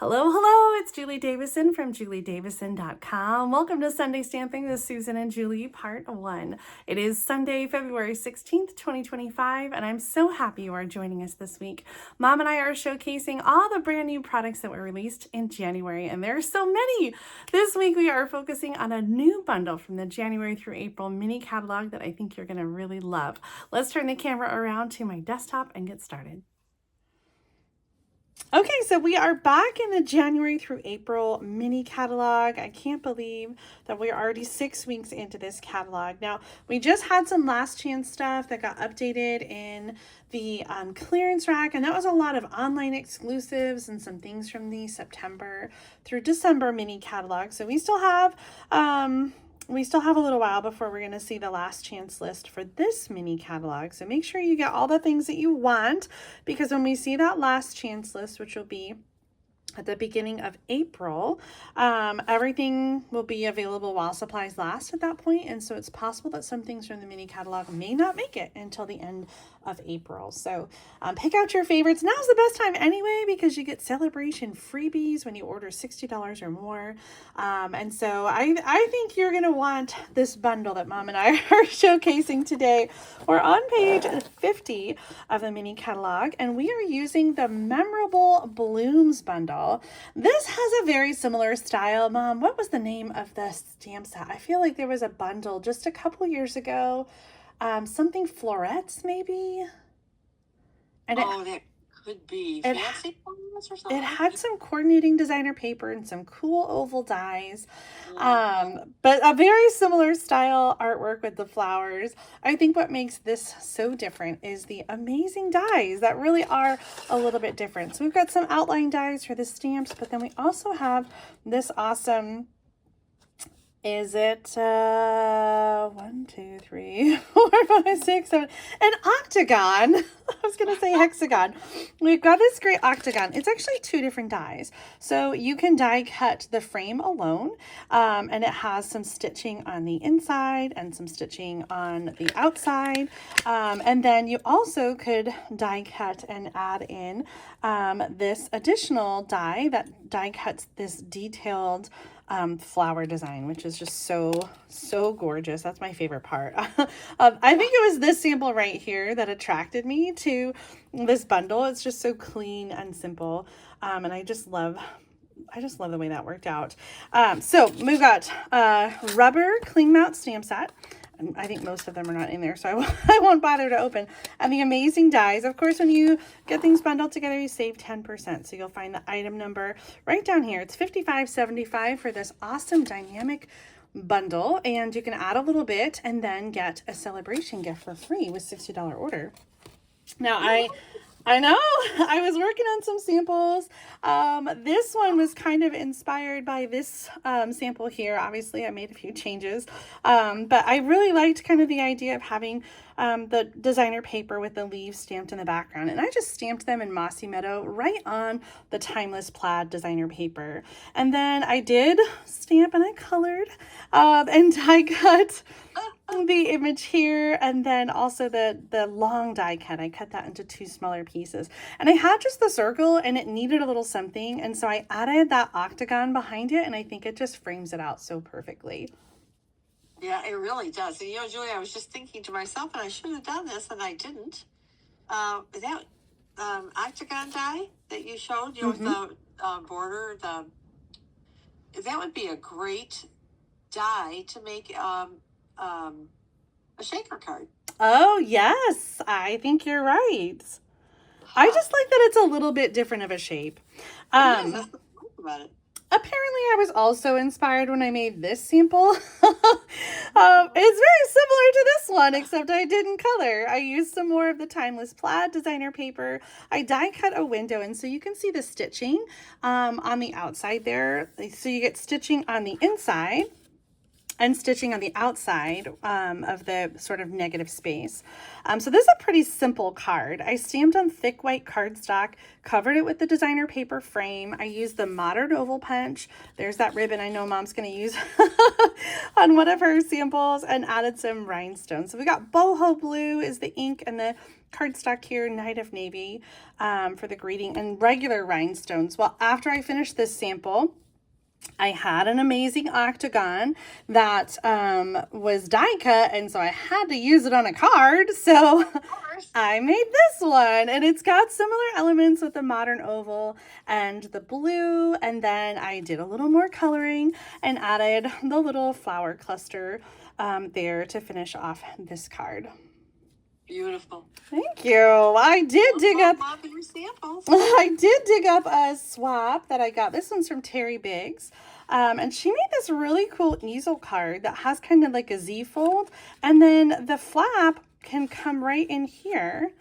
Hello, hello, it's Julie Davison from juliedavison.com. Welcome to Sunday Stamping with Susan and Julie, part 1. It is Sunday, February 16th, 2025, and I'm so happy you are joining us this week. Mom and I are showcasing all the brand new products that were released in January, and there are so many. This week we are focusing on a new bundle from the January through April mini catalog that I think you're going to really love. Let's turn the camera around to my desktop and get started. Okay, so we are back in the January through April mini catalog. I can't believe that we're already 6 weeks into this catalog. Now, we just had some last chance stuff that got updated in the clearance rack, and that was a lot of online exclusives and some things from the September through December mini catalog. So we still have a little while before we're going to see the last chance list for this mini catalog. So make sure you get all the things that you want, because when we see that last chance list, which will be at the beginning of April, everything will be available while supplies last at that point. And so it's possible that some things from the mini catalog may not make it until the end of April. So pick out your favorites. Now's the best time anyway, because you get celebration freebies when you order $60 or more. And so I think you're going to want this bundle that Mom and I are showcasing today. We're on page 50 of the mini catalog, and we are using the Memorable Blooms bundle. This has a very similar style. Mom, what was the name of the stamp set? I feel like there was a bundle just a couple years ago. Something florets, maybe? And that could be fancy flowers or something. It had some coordinating designer paper and some cool oval dies, but a very similar style artwork with the flowers. I think what makes this so different is the amazing dies that really are a little bit different. So we've got some outline dies for the stamps, but then we also have this awesome, is it 1, 2, 3, 4, 5, 6, 7, an octagon. I was gonna say hexagon. We've got this great octagon. It's actually 2 different dies, so you can die cut the frame alone, and it has some stitching on the inside and some stitching on the outside, and then you also could die cut and add in this additional die that die cuts this detailed flower design, which is just so gorgeous. That's my favorite part. I think it was this sample right here that attracted me to this bundle. It's just so clean and simple, and I just love the way that worked out. So we've got rubber cling mount stamp set. I think most of them are not in there, so I won't bother to open. And the amazing dies. Of course, when you get things bundled together, you save 10%. So you'll find the item number right down here. It's $55.75 for this awesome dynamic bundle. And you can add a little bit and then get a celebration gift for free with $60 order. Now, I know, I was working on some samples. This one was kind of inspired by this sample here. Obviously, I made a few changes, but I really liked kind of the idea of having the designer paper with the leaves stamped in the background. And I just stamped them in Mossy Meadow right on the Timeless Plaid designer paper. And then I did stamp and I colored and die cut the image here, and then also the long die cut. I cut that into 2 smaller pieces, and I had just the circle and it needed a little something, and so I added that octagon behind it, and I think it just frames it out so perfectly. Yeah, it really does. And Julie, I was just thinking to myself, and I should have done this, and I didn't. That octagon die that you showed, with the border, that would be a great die to make a shaker card. Oh, yes. I think you're right. I just like that it's a little bit different of a shape. That's the point about it. Apparently, I was also inspired when I made this sample. It's very similar to this one, except I didn't color. I used some more of the Timeless Plaid designer paper. I die cut a window, and so you can see the stitching on the outside there. So you get stitching on the inside. and stitching on the outside of the sort of negative space. So this is a pretty simple card. I stamped on thick white cardstock, covered it with the designer paper frame. I used the modern oval punch. There's that ribbon I know Mom's going to use on one of her samples, and added some rhinestones. So we got boho blue is the ink, and the cardstock here, Night of Navy, for the greeting, and regular rhinestones. Well, after I finished this sample, I had an amazing octagon that was die cut, and so I had to use it on a card. So I made this one, and it's got similar elements with the modern oval and the blue, and then I did a little more coloring and added the little flower cluster there to finish off this card. Beautiful. Thank you. I did dig up your samples. I did dig up a swap that I got. This one's from Terry Biggs. And she made this really cool easel card that has kind of like a Z fold. And then the flap can come right in here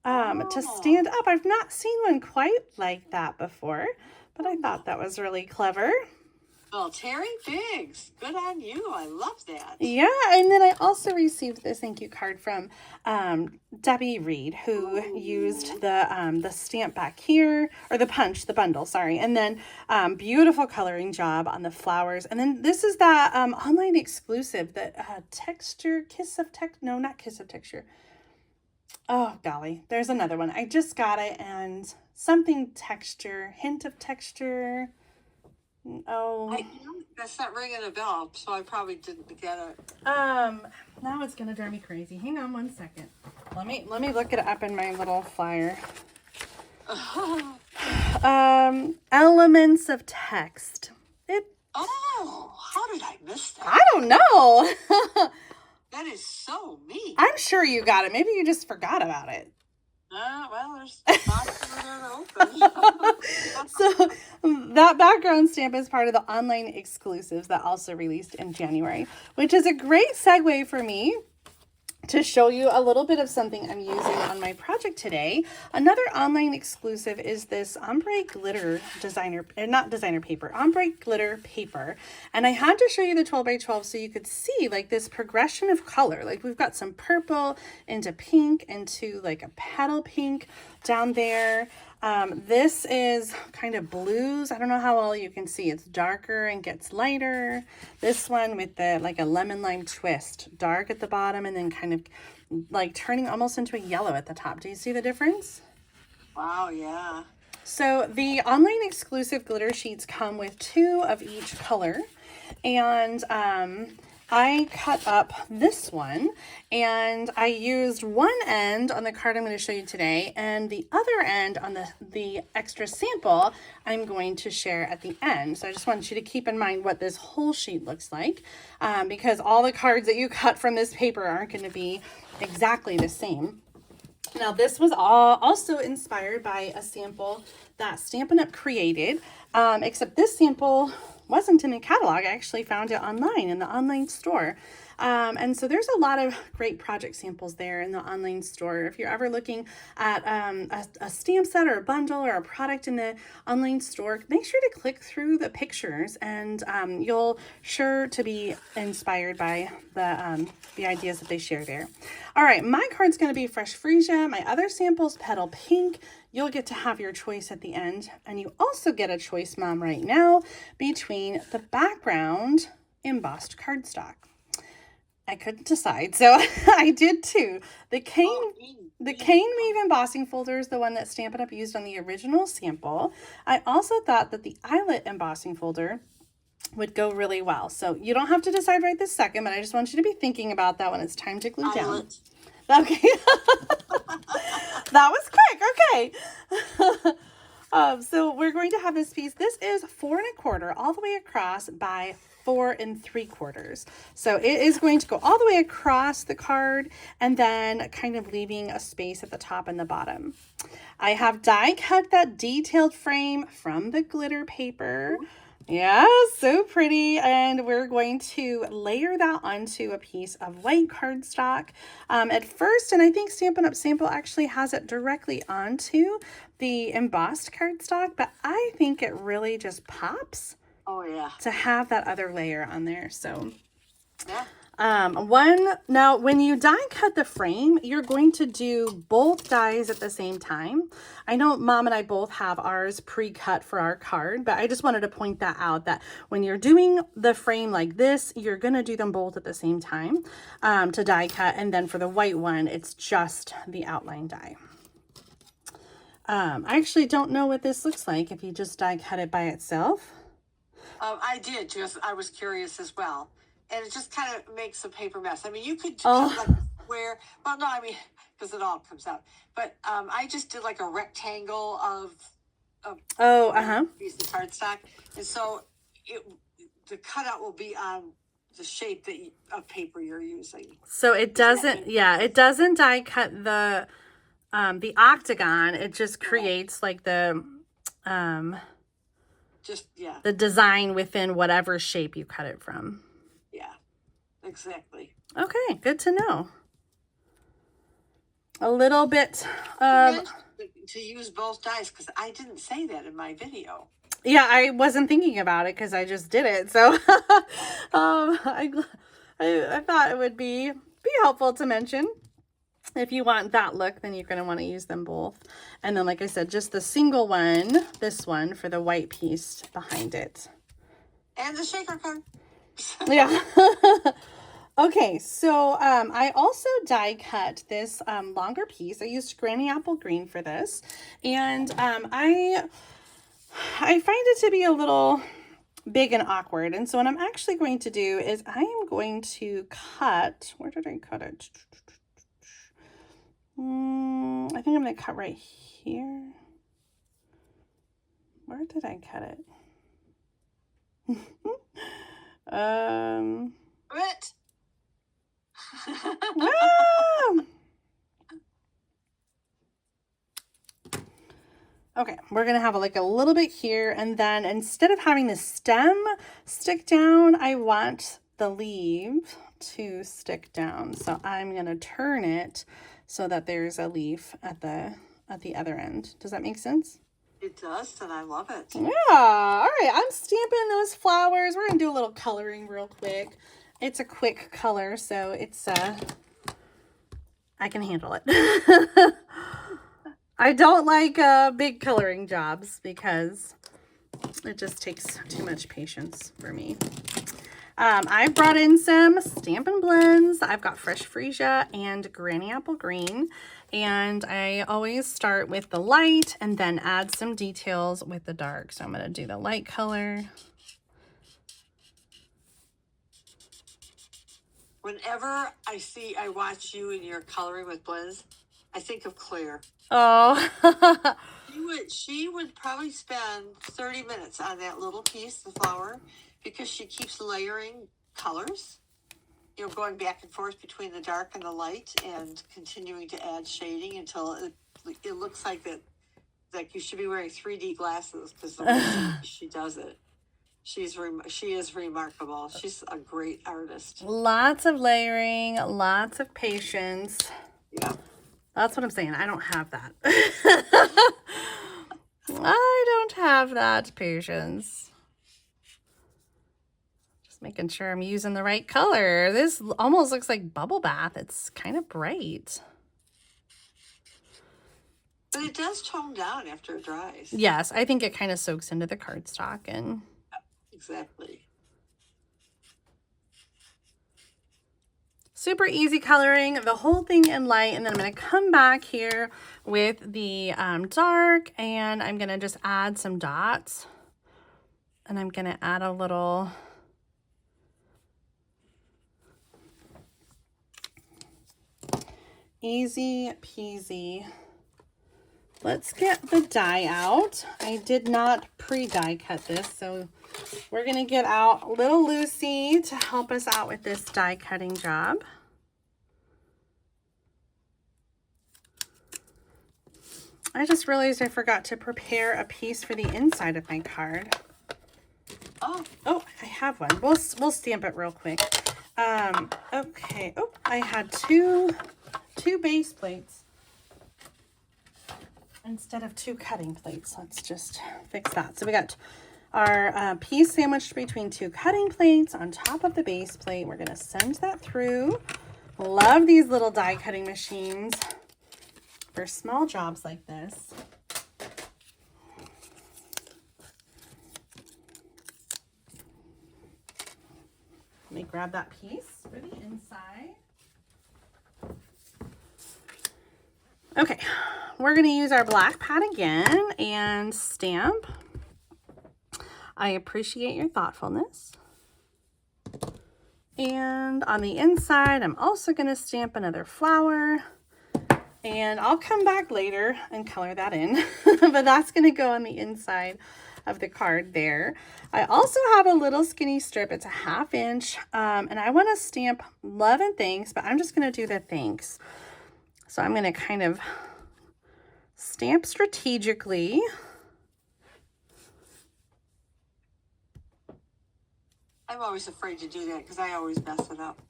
to stand up. I've not seen one quite like that before, but I thought that was really clever. Well, Terry Biggs, good on you. I love that. Yeah, and then I also received this thank you card from Debbie Reed, who used the stamp back here, or the punch, the bundle, sorry, and then beautiful coloring job on the flowers. And then this is that online exclusive, that texture, not Kiss of Texture. Oh, golly, there's another one. I just got it, and something texture, hint of texture. Oh, that's not ringing a bell, so I probably didn't get it. Now it's gonna drive me crazy. Hang on one second. Let me look it up in my little flyer. Elements of text. How did I miss that? I don't know. That is so me. I'm sure you got it. Maybe you just forgot about it. Well, there's boxes there open. So that background stamp is part of the online exclusives that also released in January, which is a great segue for me to show you a little bit of something I'm using on my project today. Another online exclusive is this ombre glitter ombre glitter paper. And I had to show you the 12 by 12 so you could see like this progression of color. Like we've got some purple into pink into like a petal pink down there. This is kind of blues. I don't know how well you can see. It's darker and gets lighter. This one with the like a lemon lime twist, dark at the bottom and then kind of like turning almost into a yellow at the top. Do you see the difference? Wow, yeah. So the online exclusive glitter sheets come with 2 of each color, and I cut up this one and I used one end on the card I'm going to show you today, and the other end on the extra sample I'm going to share at the end. So I just want you to keep in mind what this whole sheet looks like, because all the cards that you cut from this paper aren't going to be exactly the same. Now this was also inspired by a sample that Stampin' Up! Created, except this sample wasn't in a catalog. I actually found it online in the online store. And so there's a lot of great project samples there in the online store. If you're ever looking at a stamp set or a bundle or a product in the online store, make sure to click through the pictures, and you'll sure to be inspired by the ideas that they share there. All right, my card's going to be Fresh Freesia. My other sample's Petal Pink. You'll get to have your choice at the end, and you also get a choice, Mom, right now between the background embossed cardstock. I couldn't decide, so I did 2. The Cane Weave embossing folder is the one that Stampin' Up! Used on the original sample. I also thought that the eyelet embossing folder would go really well. So you don't have to decide right this second, but I just want you to be thinking about that when it's time to glue down. Okay. That was quick. Okay. So we're going to have this piece. This is 4 1/4 all the way across by 4 3/4. So it is going to go all the way across the card and then kind of leaving a space at the top and the bottom. I have die cut that detailed frame from the glitter paper. Yeah, so pretty. And we're going to layer that onto a piece of white cardstock at first. And I think Stampin' Up! Sample actually has it directly onto the embossed cardstock, but I think it really just pops. Oh, yeah. To have that other layer on there. So Yeah. Now when you die cut the frame, you're going to do both dies at the same time. I know Mom and I both have ours pre-cut for our card, but I just wanted to point that out, that when you're doing the frame like this, you're going to do them both at the same time to die cut. And then for the white one, it's just the outline die. I actually don't know what this looks like if you just die cut it by itself. I did, just I was curious as well. And it just kind of makes a paper mess. I mean, you could Oh. cut like a square. Well, no, I mean, because it all comes out. But I just did like a rectangle of piece of cardstock. And so the cutout will be on the shape of paper you're using. So it doesn't, it doesn't die cut the octagon. It just creates like the design within whatever shape you cut it from. Yeah, exactly. Okay, good to know. A little bit to use both dies, because I didn't say that in my video. Yeah, I wasn't thinking about it because I just did it. So I thought it would be helpful to mention. If you want that look, then you're going to want to use them both. And then, like I said, just the single one, this one, for the white piece behind it. And the shaker card. Yeah. Okay, so I also die cut this longer piece. I used Granny Apple Green for this. And I find it to be a little big and awkward. And so what I'm actually going to do is I am going to cut, where did I cut it? I think I'm going to cut right here. Where did I cut it? What? Okay, we're going to have like a little bit here, and then instead of having the stem stick down, I want the leaf to stick down. So I'm going to turn it so that there's a leaf at the other end. Does that make sense? It does, and I love it. Yeah. All right, I'm stamping those flowers. We're going to do a little coloring real quick. It's a quick color, so it's I can handle it. I don't like big coloring jobs because it just takes too much patience for me. I brought in some Stampin' Blends. I've got Fresh Freesia and Granny Apple Green. And I always start with the light and then add some details with the dark. So I'm going to do the light color. Whenever I watch you and your coloring with blends, I think of Claire. Oh. She would probably spend 30 minutes on that little piece, the flower, because she keeps layering colors, you know, going back and forth between the dark and the light and continuing to add shading until it looks like that, like you should be wearing 3D glasses because the way she does it. She is remarkable. She's a great artist. Lots of layering, lots of patience. Yeah. That's what I'm saying. I don't have that. I don't have that patience. Just making sure I'm using the right color. This almost looks like bubble bath. It's kind of bright. But it does tone down after it dries. Yes, I think it kind of soaks into the cardstock and... Exactly. Super easy coloring, the whole thing in light, and then I'm going to come back here with the dark, and I'm going to just add some dots, and I'm going to add a little easy peasy. Let's get the die out. I did not pre-die cut this, so we're going to get out little Lucy to help us out with this die cutting job. I just realized I forgot to prepare a piece for the inside of my card. Oh, I have one. We'll stamp it real quick. Okay. Oh, I had two base plates instead of two cutting plates. Let's just fix that. So we got our piece sandwiched between two cutting plates on top of the base plate. We're going to send that through. Love these little die cutting machines for small jobs like this. Let me grab that piece for the inside. Okay, we're going to use our black pad again and stamp. I appreciate your thoughtfulness. And on the inside, I'm also going to stamp another flower. And I'll come back later and color that in. But that's going to go on the inside of the card there. I also have a little skinny strip. It's a 1/2 inch. And I want to stamp love and thanks, but I'm just going to do the thanks. So I'm going to kind of stamp strategically. I'm always afraid to do that because I always mess it up.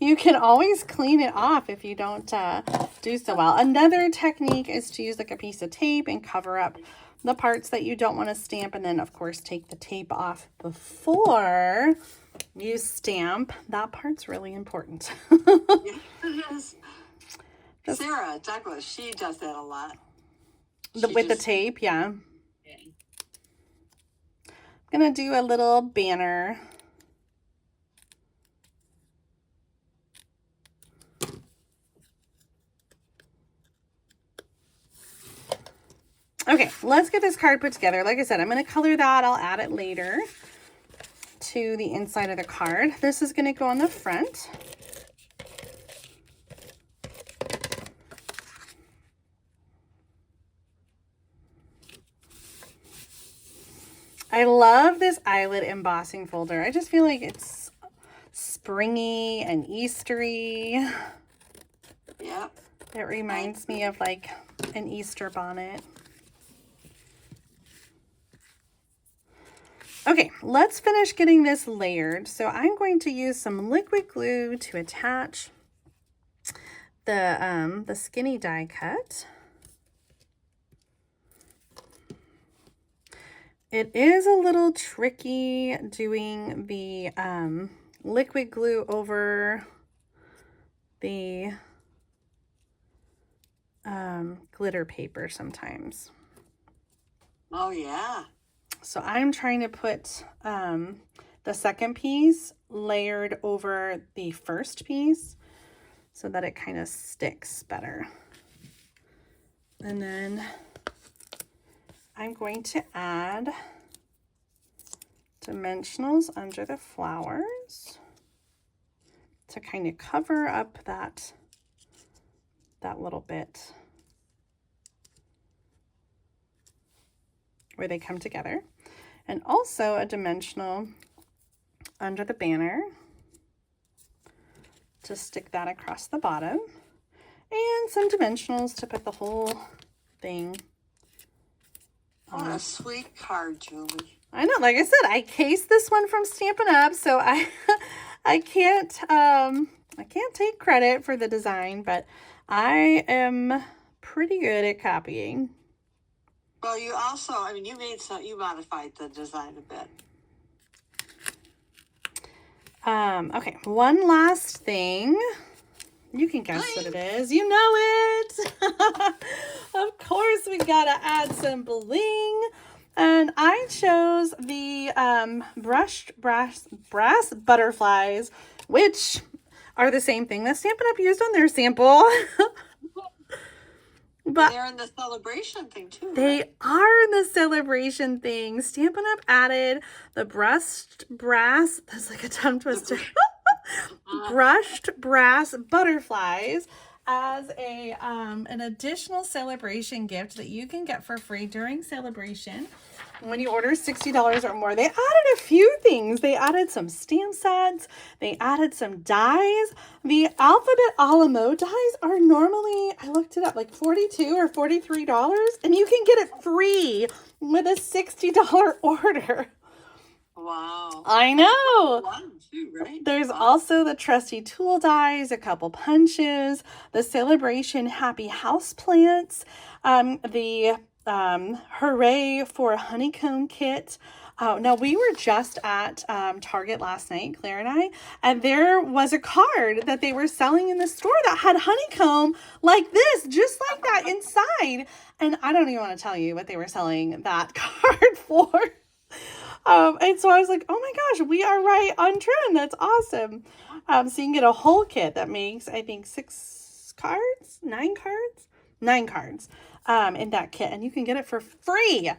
You can always clean it off if you don't do so well. Another technique is to use like a piece of tape and cover up the parts that you don't want to stamp. And then, of course, take the tape off before you stamp. That part's really important. Yeah, it is. Sarah Douglas, she does that a lot. With the tape, yeah. I'm going to do a little banner. Okay, let's get this card put together. Like I said, I'm going to color that. I'll add it later to the inside of the card. This is going to go on the front. I love this eyelet embossing folder. I just feel like it's springy and Eastery. Yep. It reminds me of like an Easter bonnet. Okay, let's finish getting this layered. So I'm going to use some liquid glue to attach the skinny die cut. It is a little tricky doing the liquid glue over the glitter paper sometimes. Oh, yeah. So I'm trying to put the second piece layered over the first piece so that it kind of sticks better. And then I'm going to add dimensionals under the flowers to kind of cover up that little bit where they come together. And also a dimensional under the banner to stick that across the bottom. And some dimensionals to put the whole thing on. What a sweet card, Julie. I know, like I said, I cased this one from Stampin' Up, so I can't take credit for the design, but I am pretty good at copying. Well, you also, I mean, you modified the design a bit. Okay, one last thing. You can guess what it is. You know it. Of course, we gotta add some bling. And I chose the brushed brass butterflies, which are the same thing that Stampin' Up used on their sample. But they're in the celebration thing too. They are in the celebration thing. Stampin' Up added the brushed brass. That's like a tongue twister. Brushed brass butterflies as a an additional celebration gift that you can get for free during celebration when you order $60 or more. They added a few things. They added some stamp sets. They added some dies. The alphabet a la mode dies are normally, I looked it up, like $42 or $43, and you can get it free with a $60 order. Wow. I know. One too, right? There's also the trusty tool dies, a couple punches, the celebration happy house plants, the Hooray for Honeycomb Kit. Now, we were just at Target last night, Claire and I, and there was a card that they were selling in the store that had honeycomb like this, just like that inside. And I don't even want to tell you what they were selling that card for. And so I was like, oh my gosh, we are right on trend. That's awesome. So you can get a whole kit that makes, I think, 9 cards in that kit. And you can get it for free.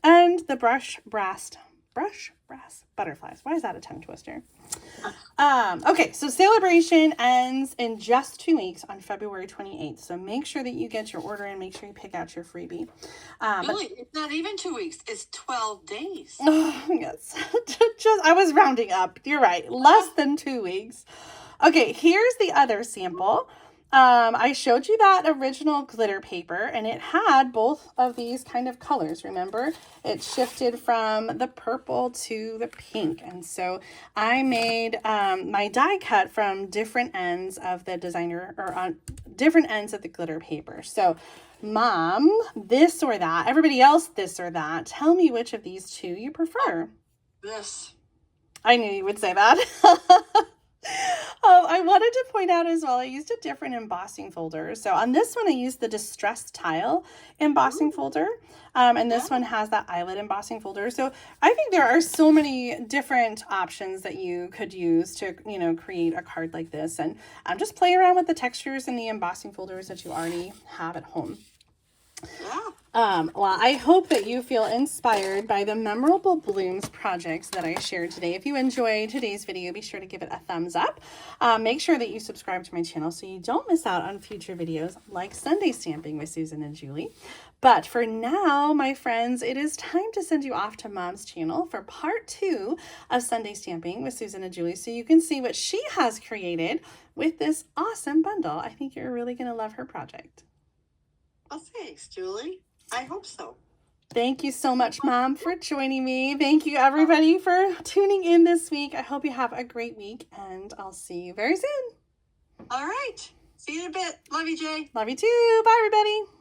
And the brush brass butterflies. Why is that a tongue twister? Okay, so celebration ends in just 2 weeks on February 28th. So make sure that you get your order in. Make sure you pick out your freebie. Really, it's not even 2 weeks. It's 12 days. Yes, I was rounding up. You're right. Less than 2 weeks. Okay, here's the other sample. I showed you that original glitter paper, and it had both of these kind of colors. Remember, it shifted from the purple to the pink. And so I made my die cut from different ends of the designer, or on different ends of the glitter paper. So Mom, this or that. Everybody else, this or that. Tell me which of these two you prefer. This. I knew you would say that. I wanted to point out as well, I used a different embossing folder. So on this one, I used the Distressed Tile embossing folder. And this one has that eyelet embossing folder. So I think there are so many different options that you could use to, create a card like this. And just play around with the textures and the embossing folders that you already have at home. Yeah. Well, I hope that you feel inspired by the memorable blooms projects that I shared today. If you enjoyed today's video, be sure to give it a thumbs up. Make sure that you subscribe to my channel so you don't miss out on future videos like Sunday Stamping with Susan and Julie. But for now, my friends, it is time to send you off to Mom's channel for part 2 of Sunday Stamping with Susan and Julie, so you can see what she has created with this awesome bundle. I think you're really going to love her project. Well, thanks, Julie. I hope so. Thank you so much, Mom, for joining me. Thank you, everybody, for tuning in this week. I hope you have a great week, and I'll see you very soon. All right. See you in a bit. Love you, Jay. Love you too. Bye, everybody.